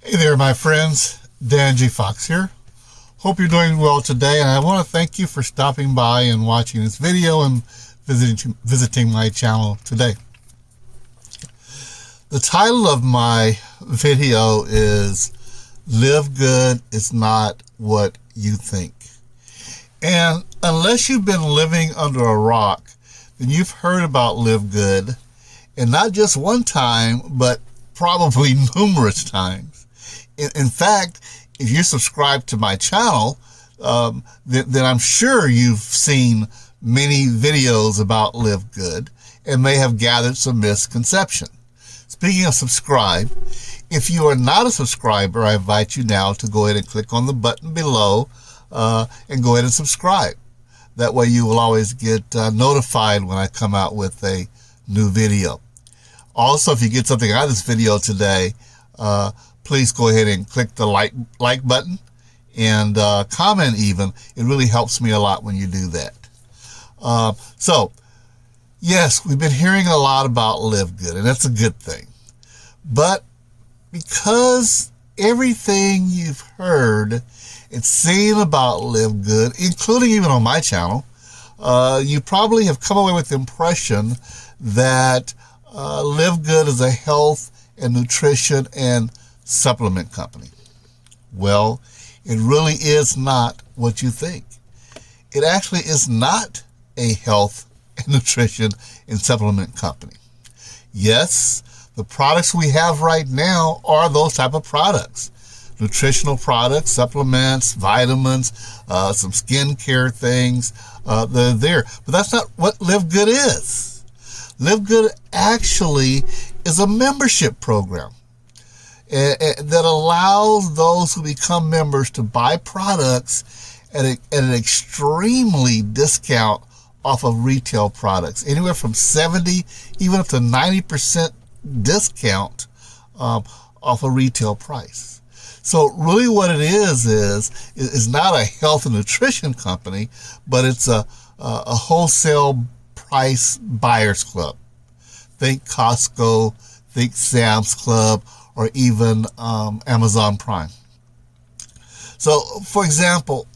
Hey there, my friends. Dan G. Fox here. Hope you're doing well today, and I want to thank you for stopping by and watching this video and visiting my channel today. The title of my video is Live Good is Not What You Think. And unless you've been living under a rock, then you've heard about Live Good, and not just one time, but probably numerous times. In fact, if you subscribe to my channel, then I'm sure you've seen many videos about Live Good and may have gathered some misconception. Speaking of subscribe, if you are not a subscriber, I invite you now to go ahead and click on the button below and go ahead and subscribe. That way you will always get notified when I come out with a new video. Also, if you get something out of this video today, please go ahead and click the like button and comment even. It really helps me a lot when you do that. So, yes, we've been hearing a lot about Live Good, and that's a good thing. But because everything you've heard and seen about Live Good, including even on my channel, you probably have come away with the impression that Live Good is a health and nutrition and supplement company. Well, it really is not what you think. It actually is not a health and nutrition and supplement company. Yes, the products we have right now are those type of products. Nutritional products, supplements, vitamins, some skincare things, they're there. But that's not what Live Good is. Live Good actually is a membership program that allows those who become members to buy products at an extremely discount off of retail products, anywhere from 70, even up to 90% discount off a retail price. So really what it is not a health and nutrition company, but it's a wholesale price buyers club. Think Costco, think Sam's Club, or even Amazon Prime. So, for example,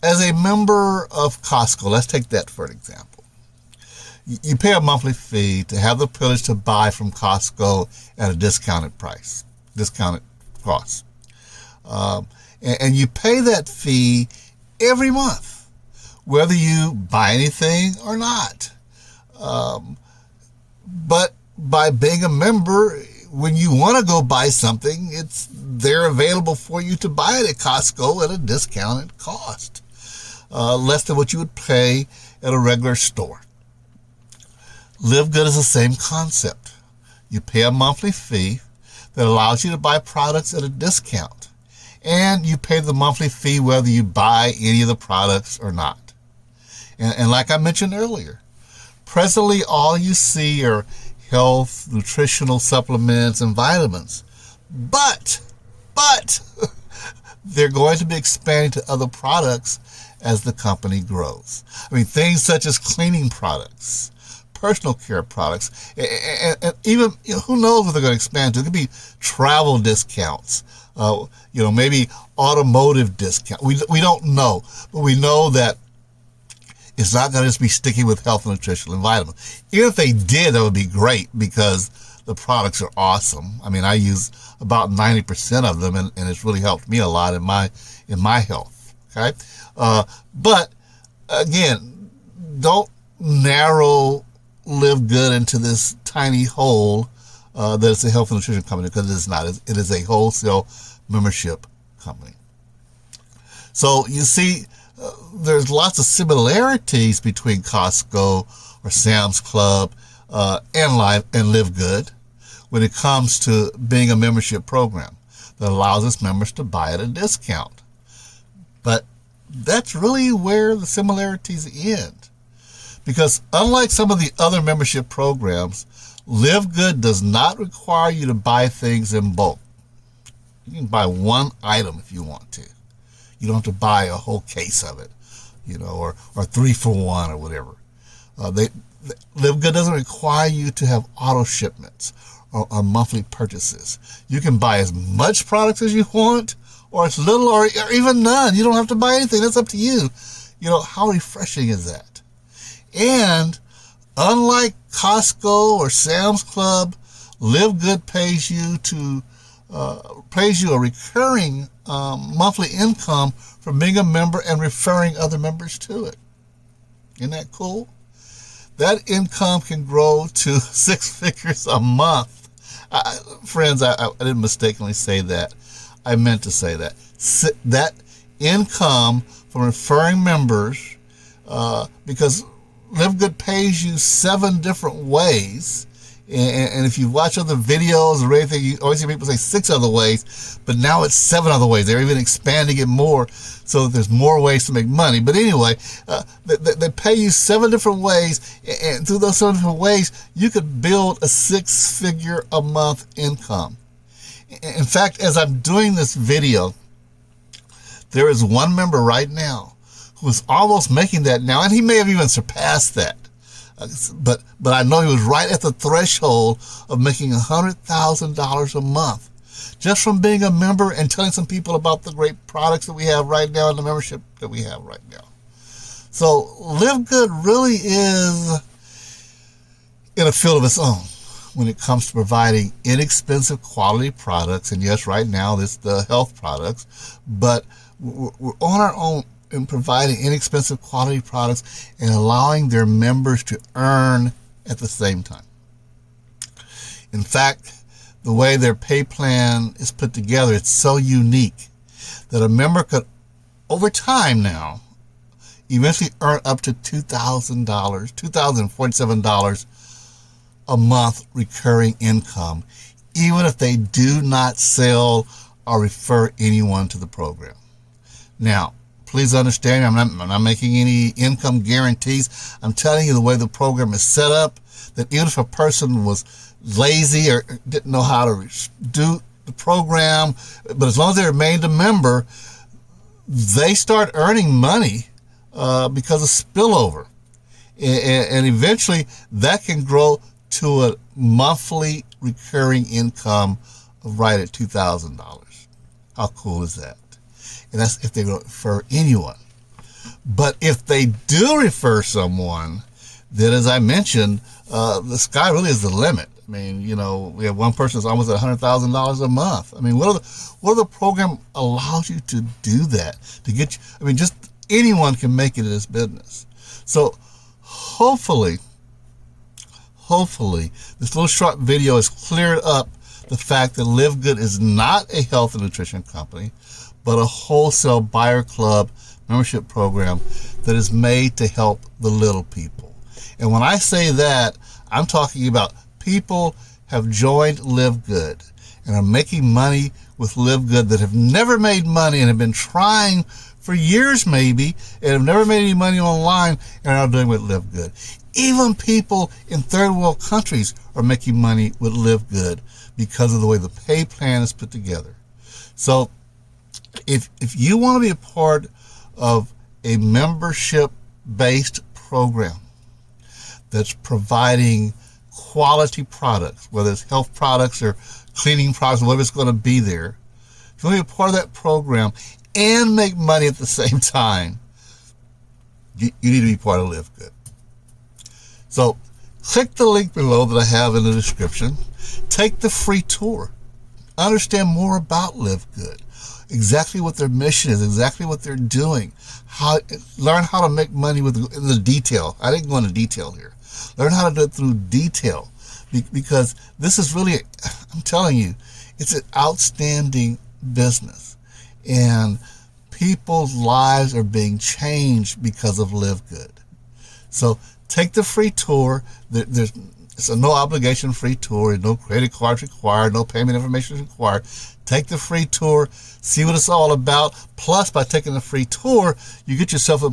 as a member of Costco, let's take that for an example. You pay a monthly fee to have the privilege to buy from Costco at a discounted price, discounted cost. And you pay that fee every month, whether you buy anything or not. But by being a member, when you want to go buy something, it's there available for you to buy it at Costco at a discounted cost, less than what you would pay at a regular store. Live Good is the same concept. You pay a monthly fee that allows you to buy products at a discount, and you pay the monthly fee whether you buy any of the products or not. And like I mentioned earlier, presently all you see are health, nutritional supplements, and vitamins. But they're going to be expanding to other products as the company grows. I mean, things such as cleaning products, personal care products, and even, who knows what they're going to expand to. It could be travel discounts, maybe automotive discount. We don't know, but we know that it's not going to just be sticking with health and nutrition and vitamins. Even if they did, that would be great because the products are awesome. I mean, I use about 90% of them, and it's really helped me a lot in my health. Okay, but again, don't narrow Live Good into this tiny hole that it's a health and nutrition company, because it is not. It is a wholesale membership company. So you see, there's lots of similarities between Costco or Sam's Club and Live Good when it comes to being a membership program that allows its members to buy at a discount. But that's really where the similarities end. Because unlike some of the other membership programs, Live Good does not require you to buy things in bulk. You can buy one item if you want to. You don't have to buy a whole case of it, or 3 for 1 or whatever. Live Good doesn't require you to have auto shipments or monthly purchases. You can buy as much products as you want, or as little, or even none. You don't have to buy anything. That's up to you. How refreshing is that? And unlike Costco or Sam's Club, LiveGood pays you a recurring monthly income from being a member and referring other members to it. Isn't that cool? That income can grow to 6 figures a month. Friends, I didn't mistakenly say that. I meant to say that. That income from referring members, because LiveGood pays you 7 different ways. And if you watch other videos or anything, you always hear people say 6 other ways, but now it's 7 other ways. They're even expanding it more so that there's more ways to make money. But anyway, they pay you 7 different ways, and through those 7 different ways, you could build a 6-figure a month income. In fact, as I'm doing this video, there is one member right now who is almost making that now, and he may have even surpassed that. But I know he was right at the threshold of making $100,000 a month just from being a member and telling some people about the great products that we have right now and the membership that we have right now. So LiveGood really is in a field of its own when it comes to providing inexpensive quality products. And yes, right now it's the health products, but we're on our own in providing inexpensive quality products and allowing their members to earn at the same time. In fact, the way their pay plan is put together, it's so unique that a member could, over time now, eventually earn up to $2,000, $2,047 a month recurring income, even if they do not sell or refer anyone to the program. Now, please understand, I'm not making any income guarantees. I'm telling you the way the program is set up, that even if a person was lazy or didn't know how to do the program, but as long as they remained a member, they start earning money because of spillover. And eventually that can grow to a monthly recurring income of right at $2,000. How cool is that? And that's if they refer anyone. But if they do refer someone, then as I mentioned, the sky really is the limit. I mean, we have one person that's almost at $100,000 a month. I mean, what are the program allows you to do that? To get you, just anyone can make it in this business. So hopefully, this little short video has cleared up the fact that LiveGood is not a health and nutrition company, but a wholesale buyer club membership program that is made to help the little people. And when I say that, I'm talking about people have joined LiveGood and are making money with LiveGood that have never made money and have been trying for years maybe and have never made any money online and are now doing with LiveGood. Even people in third world countries are making money with LiveGood because of the way the pay plan is put together. So if you want to be a part of a membership-based program that's providing quality products, whether it's health products or cleaning products, whatever it's going to be there, if you want to be a part of that program and make money at the same time, you need to be part of LiveGood. So click the link below that I have in the description. Take the free tour. Understand more about LiveGood. Exactly what their mission is, exactly what they're doing. Learn how to make money in the detail. I didn't go into detail here. Learn how to do it through detail, because this is really, I'm telling you, it's an outstanding business, and people's lives are being changed because of LiveGood. So take the free tour. It's a no obligation free tour. No credit cards required. No payment information is required. Take the free tour. See what it's all about. Plus, by taking the free tour, you get yourself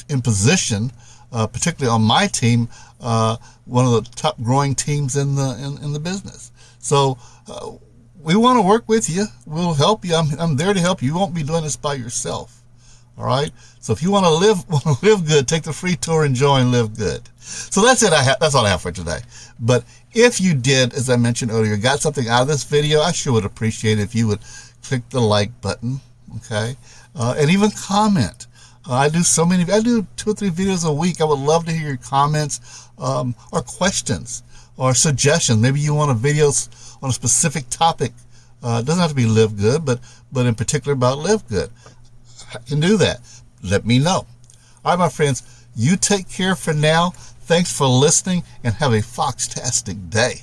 in position, particularly on my team, one of the top growing teams in the business. So we want to work with you. We'll help you. I'm there to help you. You won't be doing this by yourself. All right. So if you want to live good, take the free tour and join Live Good. So that's it. That's all I have for today. But if you did, as I mentioned earlier, got something out of this video, I sure would appreciate it if you would click the like button, okay, and even comment. I do 2 or 3 videos a week. I would love to hear your comments or questions or suggestions. Maybe you want a video on a specific topic. It doesn't have to be Live Good, but in particular about Live Good. I can do that. Let me know. All right, my friends, you take care for now. Thanks for listening and have a foxtastic day.